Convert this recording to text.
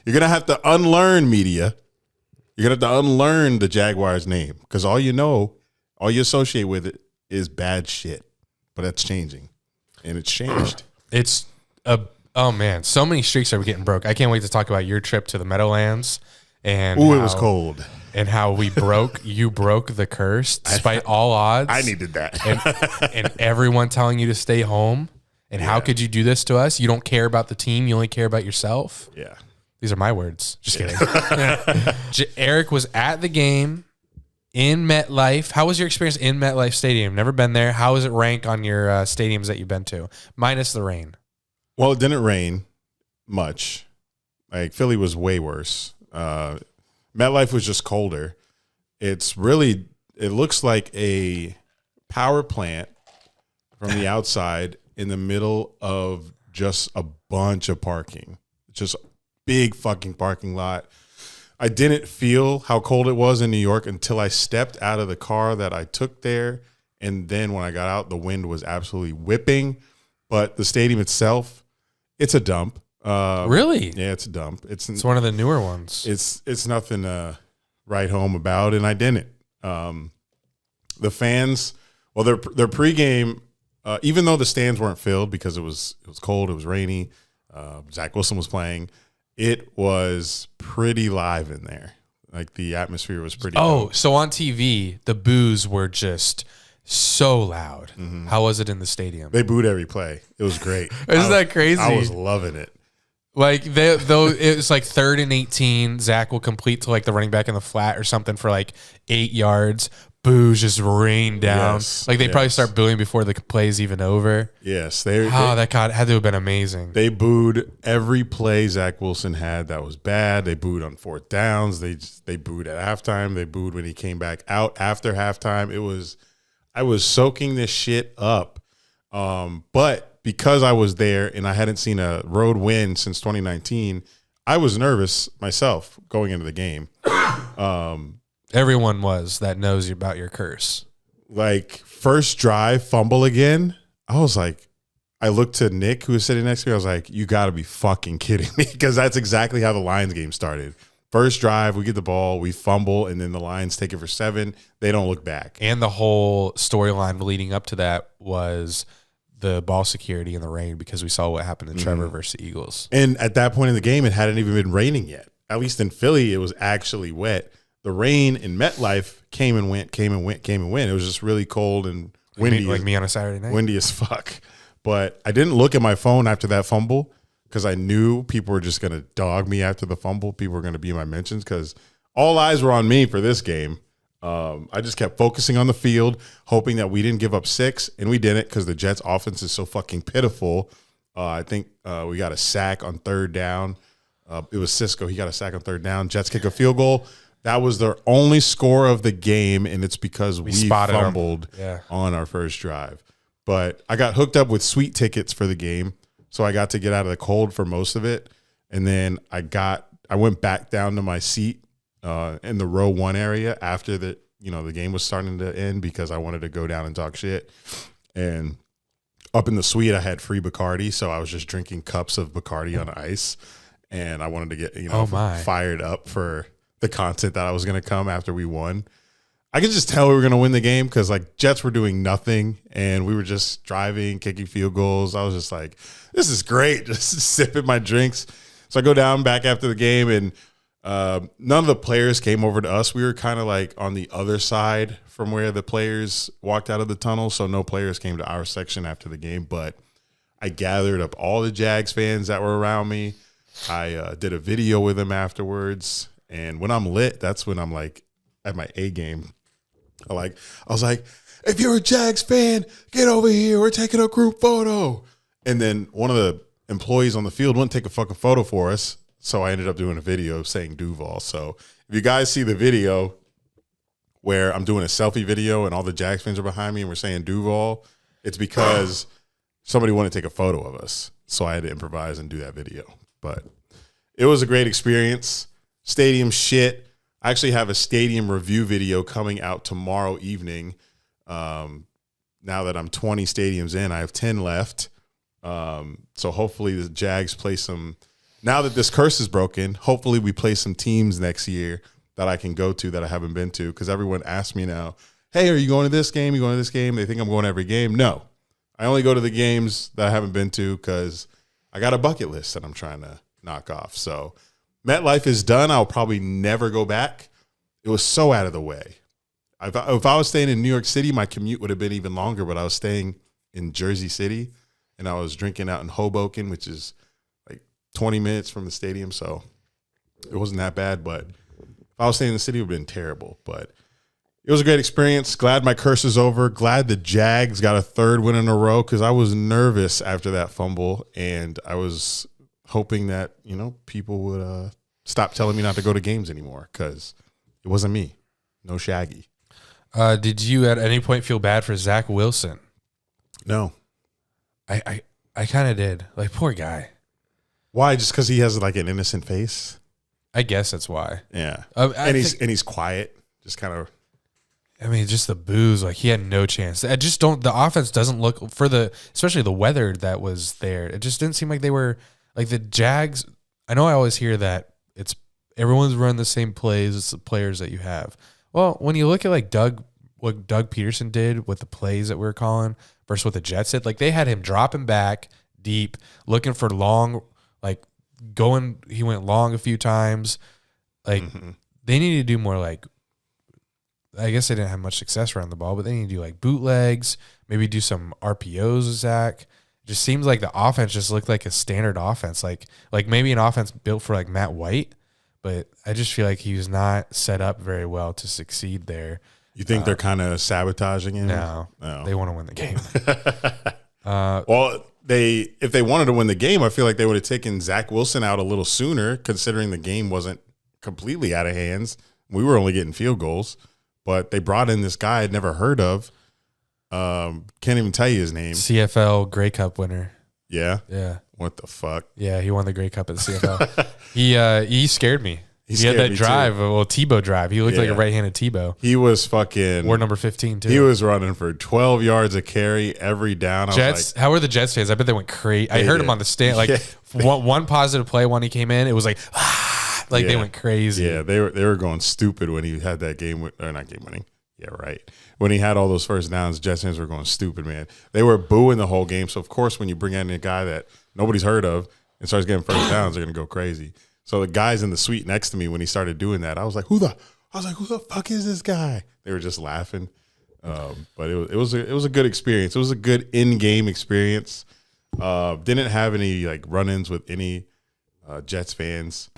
You're going to have to unlearn media. You're going to have to unlearn the Jaguars name because all you associate with it is bad shit. But that's changing, and it's changed. Oh man, so many streaks are getting broke. I can't wait to talk about your trip to the Meadowlands and it was cold. And how you broke the curse despite all odds. I needed that. and everyone telling you to stay home. And how could you do this to us? You don't care about the team. You only care about yourself. Yeah. These are my words. Just kidding. Eric was at the game in MetLife. How was your experience in MetLife Stadium? Never been there. How does it rank on your stadiums that you've been to? Minus the rain. Well, it didn't rain much. Like Philly was way worse. MetLife was just colder. It looks like a power plant from the outside in the middle of just a bunch of parking. Just big fucking parking lot. I didn't feel how cold it was in New York until I stepped out of the car that I took there. And then when I got out, the wind was absolutely whipping. But the stadium itself, it's a dump. Really? Yeah, it's a dump. It's one of the newer ones. It's nothing to write home about, and I didn't. The fans, well, their pregame, even though the stands weren't filled because it was cold, it was rainy, Zach Wilson was playing, it was pretty live in there. Like the atmosphere was pretty. dope. So on TV, the boos were just so loud. Mm-hmm. How was it in the stadium? They booed every play. It was great. Isn't that crazy? I was loving it. Like though it was like 3rd and 18. Zach will complete to like the running back in the flat or something for like 8 yards. Boos just rained down. Yes, like they probably start booing before the play's even over. Yes, that had to have been amazing. They booed every play Zach Wilson had that was bad. They booed on 4th downs. They booed at halftime. They booed when he came back out after halftime. I was soaking this shit up, but because I was there and I hadn't seen a road win since 2019, I was nervous myself going into the game. Everyone was that knows about your curse. Like first drive, fumble again. I was like, I looked to Nick, who was sitting next to me. I was like, you got to be fucking kidding me, because that's exactly how the Lions game started. First drive, we get the ball, we fumble, and then the Lions take it for 7. They don't look back. And the whole storyline leading up to that was the ball security in the rain, because we saw what happened to Trevor versus the Eagles. And at that point in the game, it hadn't even been raining yet. At least in Philly, it was actually wet. The rain in MetLife came and went. It was just really cold and windy. Like me on a Saturday night. Windy as fuck. But I didn't look at my phone after that fumble because I knew people were just going to dog me after the fumble. People were going to be in my mentions because all eyes were on me for this game. I just kept focusing on the field, hoping that we didn't give up 6, and we didn't because the Jets' offense is so fucking pitiful. I think we got a sack on 3rd down. It was Cisco. He got a sack on 3rd down. Jets kick a field goal. That was their only score of the game, and it's because we fumbled on our first drive. But I got hooked up with sweet tickets for the game, so I got to get out of the cold for most of it. And then I went back down to my seat in the row 1 area after the game was starting to end because I wanted to go down and talk shit. And up in the suite, I had free Bacardi, so I was just drinking cups of Bacardi on ice, and I wanted to get fired up for the content that I was going to come after we won. I could just tell we were going to win the game because like Jets were doing nothing and we were just driving, kicking field goals. I was just like, this is great. Just sipping my drinks. So I go down back after the game and none of the players came over to us. We were kind of like on the other side from where the players walked out of the tunnel. So no players came to our section after the game, but I gathered up all the Jags fans that were around me. I did a video with them afterwards. And when I'm lit, that's when I'm like at my A game. I was like, if you're a Jags fan, get over here. We're taking a group photo. And then one of the employees on the field wouldn't take a fucking photo for us. So I ended up doing a video saying Duval. So if you guys see the video where I'm doing a selfie video and all the Jags fans are behind me and we're saying Duval, it's because somebody wanted to take a photo of us. So I had to improvise and do that video. But it was a great experience. Stadium shit. I actually have a stadium review video coming out tomorrow evening. Now that I'm 20 stadiums in, I have 10 left. So hopefully the Jags play some now that this curse is broken, hopefully we play some teams next year that I can go to that I haven't been to. Because everyone asks me now, hey, are you going to this game? You going to this game? They think I'm going to every game. No, I only go to the games that I haven't been to because I got a bucket list that I'm trying to knock off. So MetLife is done. I'll probably never go back. It was so out of the way. If I was staying in New York City, my commute would have been even longer, but I was staying in Jersey City, and I was drinking out in Hoboken, which is like 20 minutes from the stadium, so it wasn't that bad. But if I was staying in the city, it would have been terrible. But it was a great experience. Glad my curse is over. Glad the Jags got a third win in a row because I was nervous after that fumble, and I was hoping that, people would stop telling me not to go to games anymore because it wasn't me. No Shaggy. Did you at any point feel bad for Zach Wilson? No. I kind of did. Like, poor guy. Why? Just because he has like an innocent face? I guess that's why. Yeah. And he's quiet. Just kind of. I mean, just the boos. Like, he had no chance. I just don't. The offense doesn't look especially the weather that was there. It just didn't seem like they were like the Jags. I know I always hear that everyone's running the same plays. It's the players that you have. Well, when you look at like what Doug Peterson did with the plays that we were calling versus what the Jets did, like they had him dropping back deep, looking for long, like he went long a few times. Like they need to do more like, I guess they didn't have much success around the ball, but they need to do like bootlegs, maybe do some RPOs with Zach. It just seems like the offense just looked like a standard offense, like maybe an offense built for like Matt White. But I just feel like he was not set up very well to succeed there. You think they're kind of sabotaging him? No, they want to win the game. Well, if they wanted to win the game, I feel like they would have taken Zach Wilson out a little sooner, considering the game wasn't completely out of hands. We were only getting field goals, but they brought in this guy I'd never heard of. Can't even tell you his name. CFL Grey Cup winner. Yeah? Yeah. What the fuck? Yeah, he won the Grey Cup at the CFL. He scared me. He had that drive, Tebow drive. He looked like a right-handed Tebow. He was fucking... Wore number 15, too. He was running for 12 yards a carry every down. Jets, how were the Jets fans? I bet they went crazy. I heard him on the stand. Like, one positive play when he came in, it was like, they went crazy. Yeah, they were going stupid when he had that game... Or not game winning. Yeah, right. When he had all those first downs, Jets fans were going stupid, man. They were booing the whole game. So, of course, when you bring in a guy that nobody's heard of and starts getting first downs, they're going to go crazy. So the guys in the suite next to me, when he started doing that, I was like, who the fuck is this guy? They were just laughing. But it was a good experience. It was a good in-game experience. Didn't have any like run-ins with any Jets fans.